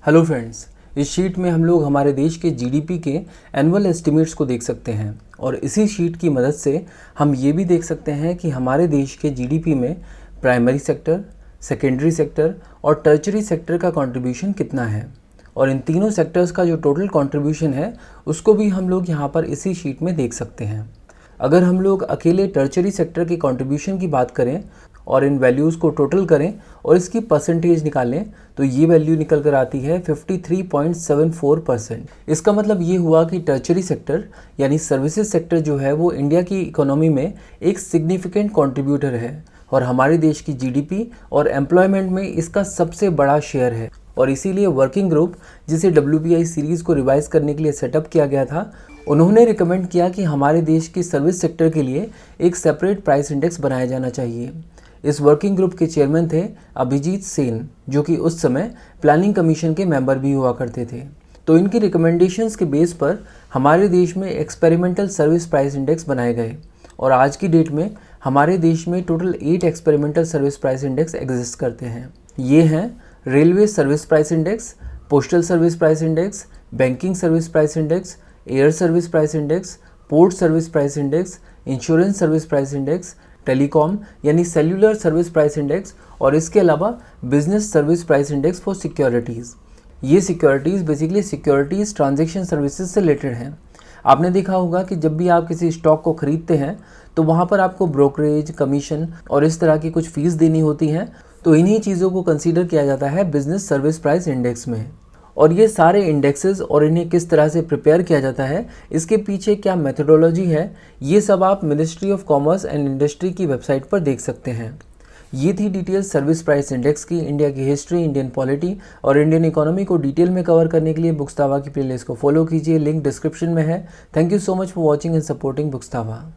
Hello friends, इस sheet में हम लोग हमारे देश के जीडीपी के एनुअल एस्टिमेट्स को देख सकते हैं और इसी शीट की मदद से हम ये भी देख सकते हैं कि हमारे देश के जीडीपी में प्राइमरी सेक्टर, सेकेंडरी सेक्टर और टर्चरी सेक्टर का कंट्रीब्यूशन कितना है और इन तीनों सेक्टर्स का जो टोटल कंट्रीब्यूशन है उसको भी हम लोग यहाँ पर इसी शीट में देख सकते हैं। अगर हम लोग अकेले टर्चरी सेक्टर के कंट्रीब्यूशन की बात करें और इन वैल्यूज़ को टोटल करें और इसकी परसेंटेज निकालें तो ये वैल्यू निकल कर आती है 53.74%। इसका मतलब ये हुआ कि टर्चरी सेक्टर यानी सर्विसेज सेक्टर जो है वो इंडिया की इकोनॉमी में एक सिग्निफिकेंट कंट्रीब्यूटर है और हमारे देश की जीडीपी और एम्प्लॉयमेंट में इसका सबसे बड़ा शेयर है। और इसीलिए वर्किंग ग्रुप जिसे WPI सीरीज़ को रिवाइज करने के लिए सेटअप किया गया था, उन्होंने रिकमेंड किया कि हमारे देश की सर्विस सेक्टर के लिए एक सेपरेट प्राइस इंडेक्स बनाया जाना चाहिए। इस वर्किंग ग्रुप के चेयरमैन थे अभिजीत सेन, जो कि उस समय प्लानिंग कमीशन के मेंबर भी हुआ करते थे। तो इनकी रिकमेंडेशंस के बेस पर हमारे देश में एक्सपेरिमेंटल सर्विस प्राइस इंडेक्स बनाए गए और आज की डेट में हमारे देश में total 8 experimental service price index exist करते हैं। ये हैं railway service price index, postal service price index, banking service price index, air service price index, port service price index, insurance service price index, telecom यानी cellular service price index और इसके अलावा business service price index for securities. ये securities basically securities transaction services से related हैं। आपने देखा होगा कि जब भी आप किसी स्टॉक को खरीदते हैं तो वहाँ पर आपको ब्रोकरेज, कमीशन और इस तरह की कुछ फीस देनी होती हैं, तो इन्हीं चीज़ों को कंसीडर किया जाता है बिजनेस सर्विस प्राइस इंडेक्स में। और ये सारे इंडेक्सेस और इन्हें किस तरह से प्रिपेयर किया जाता है, इसके पीछे क्या मेथोडोलॉजी है, ये सब आप ministry of commerce and industry की वेबसाइट पर देख सकते हैं। ये थी डिटेल सर्विस प्राइस इंडेक्स की। इंडिया की हिस्ट्री, इंडियन पॉलिटी और इंडियन इकोनॉमी को डिटेल में कवर करने के लिए बुक्सतावा की प्लेलिस्ट को फॉलो कीजिए, लिंक डिस्क्रिप्शन में है। Thank you so much for watching and supporting बुक्सतावा।